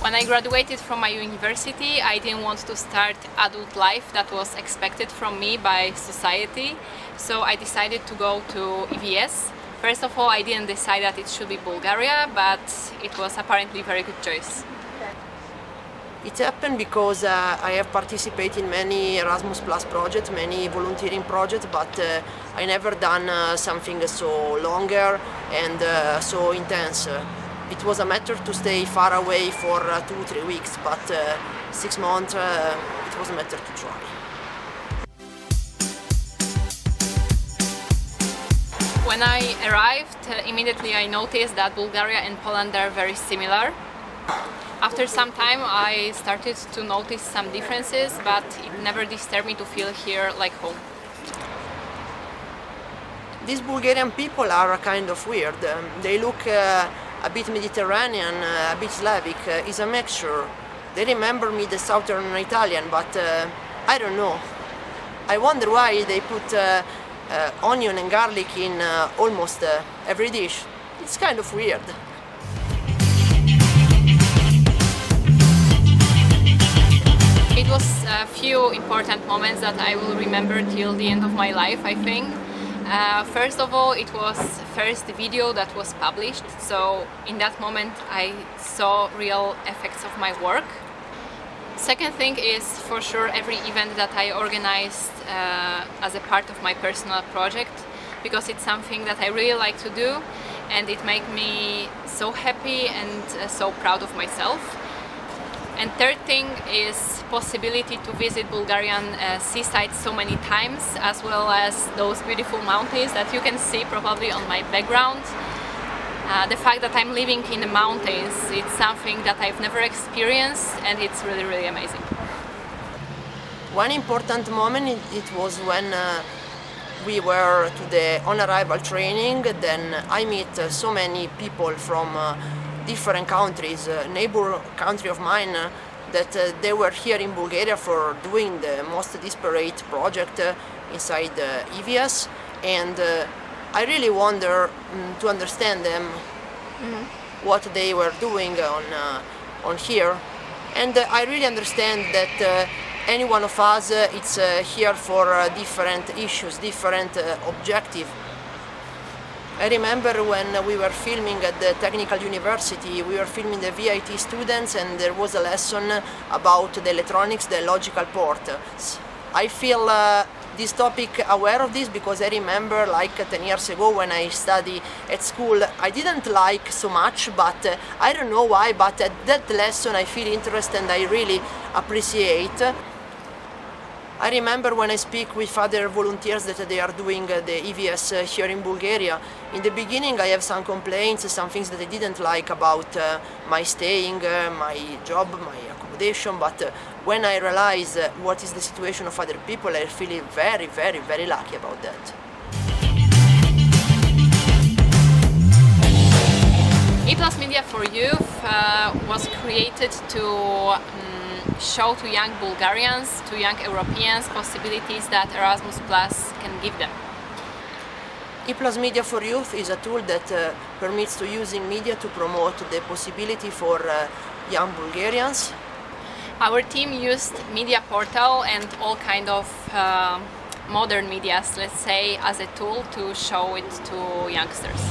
When I graduated from my university, I didn't want to start adult life that was expected from me by society, so I decided to go to EVS. First of all, I didn't decide that it should be Bulgaria, but it was apparently a very good choice. It happened because I have participated in many Erasmus Plus projects, many volunteering projects, but I never done something so longer and so intense. It was a matter to stay far away for 2-3 weeks, but 6 months it was a matter to try. When I arrived, immediately I noticed that Bulgaria and Poland are very similar. After some time I started to notice some differences, but it never disturbed me to feel here like home. These Bulgarian people are kind of weird. They look a bit Mediterranean, a bit Slavic. It's a mixture. They remember me the southern Italian, but I don't know. I wonder why they put onion and garlic in almost every dish. It's kind of weird. It was a few important moments that I will remember till the end of my life, I think. First of all, it was first video that was published, so in that moment I saw real effects of my work. Second thing is for sure every event that I organized as a part of my personal project, because it's something that I really like to do and it makes me so happy and so proud of myself. And third thing is possibility to visit Bulgarian seaside so many times, as well as those beautiful mountains that you can see probably on my background. The fact that I'm living in the mountains, it's something that I've never experienced and it's really, really amazing. One important moment it was when we were to the on-arrival training. Then I meet so many people from different countries, neighbor country of mine, that they were here in Bulgaria for doing the most disparate project inside EVS, and I really wonder to understand them, what they were doing on here, and I really understand that any one of us it's here for different issues, different objectives. I remember when we were filming at the Technical University, we were filming the VIT students and there was a lesson about the electronics, the logical port. I feel this topic aware of this because I remember like 10 years ago when I studied at school, I didn't like so much, but I don't know why, but at that lesson I feel interest and I really appreciate. I remember when I speak with other volunteers that they are doing the EVS here in Bulgaria. In the beginning I have some complaints, some things that I didn't like about my staying, my job, my accommodation, but when I realize what is the situation of other people, I feel very, very, very lucky about that. E+Media4YOUth was created to show to young Bulgarians, to young Europeans, possibilities that Erasmus Plus can give them. E+Media4YOUth is a tool that permits to using media to promote the possibility for young Bulgarians. Our team used media portal and all kind of modern medias, let's say, as a tool to show it to youngsters.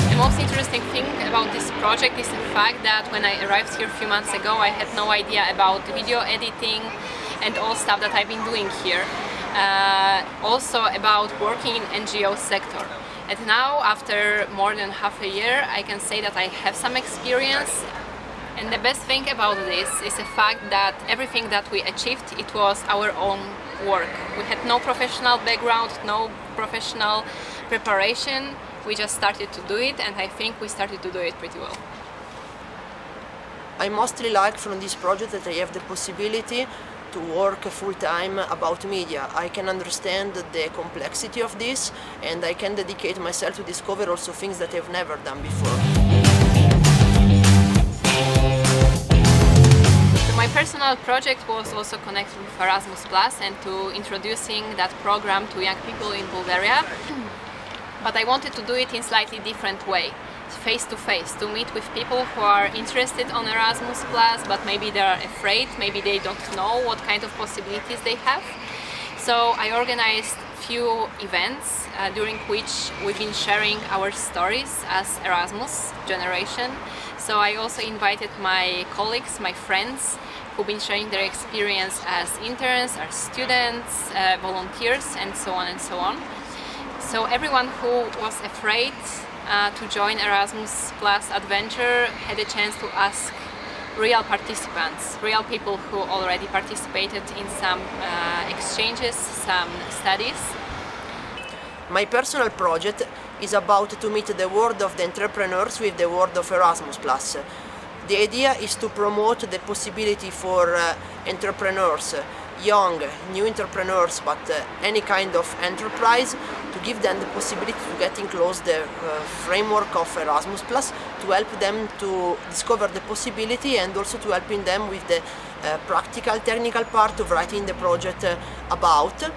The most interesting thing about this project is the fact that when I arrived here a few months ago, I had no idea about video editing and all stuff that I've been doing here. Also about working in NGO sector. And now, after more than half a year, I can say that I have some experience. And the best thing about this is the fact that everything that we achieved, it was our own work. We had no professional background, no professional preparation. We just started to do it, and I think we started to do it pretty well. I mostly like from this project that I have the possibility to work full-time about media. I can understand the complexity of this, and I can dedicate myself to discover also things that I've never done before. My personal project was also connected with Erasmus Plus and to introducing that program to young people in Bulgaria. But I wanted to do it in slightly different way, face to face, to meet with people who are interested on Erasmus Plus, but maybe they are afraid, maybe they don't know what kind of possibilities they have. So I organized few events during which we've been sharing our stories as Erasmus generation. So I also invited my colleagues, my friends, who've been sharing their experience as interns, as students, volunteers, and so on and so on. So everyone who was afraid to join Erasmus Plus adventure had a chance to ask real participants, real people who already participated in some exchanges, some studies. My personal project is about to meet the world of the entrepreneurs with the world of Erasmus+. The idea is to promote the possibility for entrepreneurs, young, new entrepreneurs, but any kind of enterprise, to give them the possibility to get close the framework of Erasmus+, to help them to discover the possibility and also to helping them with the practical, technical part of writing the project about.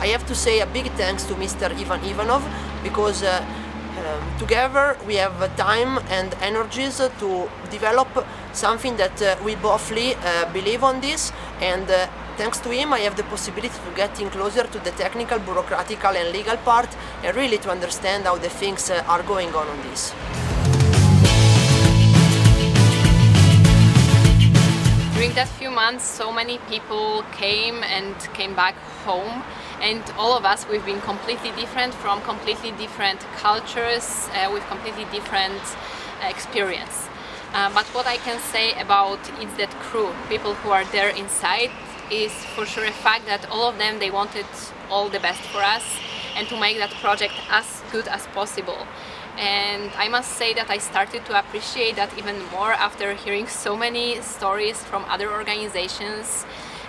I have to say a big thanks to Mr. Ivanov, because together we have time and energies to develop something that we bothly believe on this, and thanks to him I have the possibility to get closer to the technical, bureaucratical and legal part, and really to understand how the things are going on this. During that few months, so many people came back home, and all of us, we've been completely different, from completely different cultures, with completely different experience. But what I can say about It's That crew, people who are there inside, is for sure a fact that all of them, they wanted all the best for us and to make that project as good as possible. And I must say that I started to appreciate that even more after hearing so many stories from other organizations.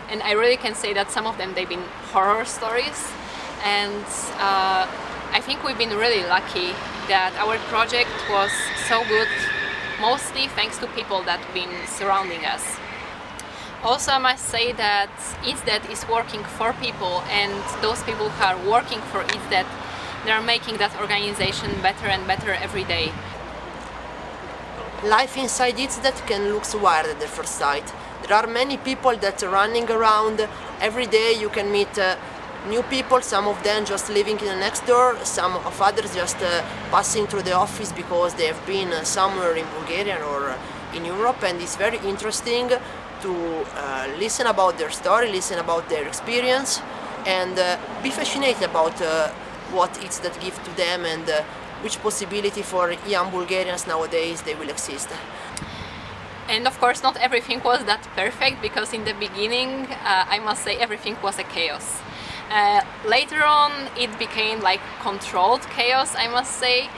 And I really can say that some of them, they've been horror stories. And I think we've been really lucky that our project was so good, mostly thanks to people that have been surrounding us. Also, I must say that It's That is working for people, and those people who are working for It's That, they are making that organization better and better every day. Life inside It's That can look wild at the first sight. There are many people that are running around. Every day you can meet new people, some of them just living in the next door, some of others just passing through the office because they have been somewhere in Bulgaria or in Europe, and it's very interesting to listen about their story, listen about their experience, and be fascinated about what It's That gives to them, and which possibility for young Bulgarians nowadays they will exist. And of course not everything was that perfect, because in the beginning I must say everything was a chaos. Later on it became like controlled chaos, I must say,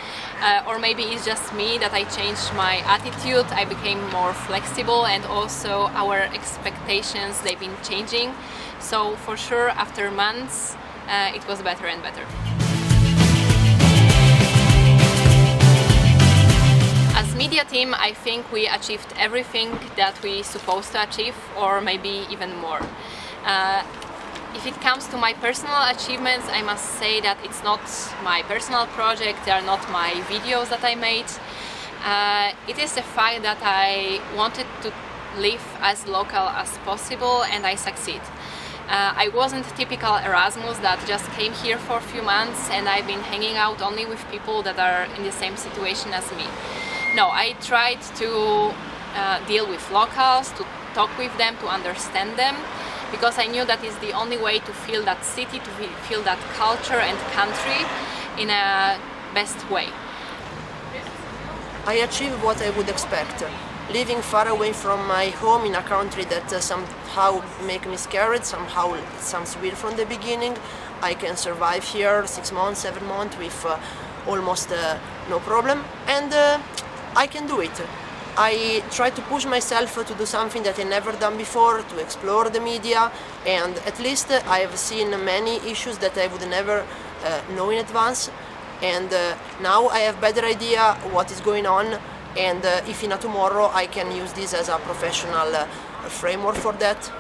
or maybe it's just me that I changed my attitude. I became more flexible, and also our expectations, they've been changing. So for sure after months it was better and better. As media team, I think we achieved everything that we supposed to achieve, or maybe even more. If it comes to my personal achievements, I must say that it's not my personal project, they are not my videos that I made. It is a fact that I wanted to live as local as possible, and I succeed. I wasn't typical Erasmus that just came here for a few months and I've been hanging out only with people that are in the same situation as me. No, I tried to deal with locals, to talk with them, to understand them, because I knew that is the only way to feel that city, to feel that culture and country in a best way. I achieved what I would expect. Living far away from my home in a country that somehow make me scared, somehow it sounds weird from the beginning. I can survive here 6 months, 7 months with almost no problem, and I can do it. I try to push myself to do something that I never done before, to explore the media, and at least I have seen many issues that I would never know in advance, and now I have better idea what is going on and if in a tomorrow I can use this as a professional framework for that.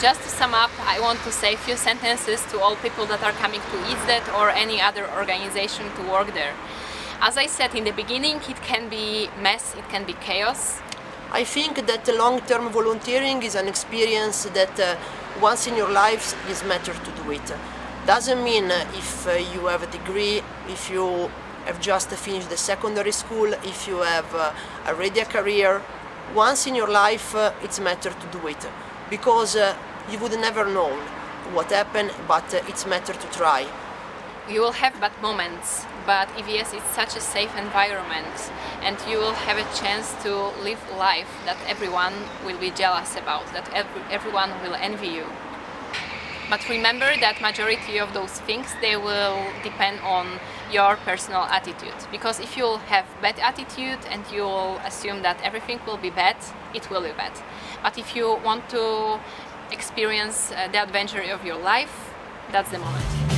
Just to sum up, I want to say a few sentences to all people that are coming to ETHS or any other organization to work there. As I said in the beginning, it can be mess, it can be chaos. I think that long-term volunteering is an experience that once in your life is matter to do it. Doesn't mean if you have a degree, if you have just finished the secondary school, if you have already a career. Once in your life it's matter to do it, because you would never know what happened, but it's matter to try. You will have bad moments, but EVS is such a safe environment, and you will have a chance to live life that everyone will be jealous about, that everyone will envy you. But remember that majority of those things, they will depend on your personal attitude. Because if you'll have bad attitude and you'll assume that everything will be bad, it will be bad. But if you want to experience the adventure of your life, that's the moment.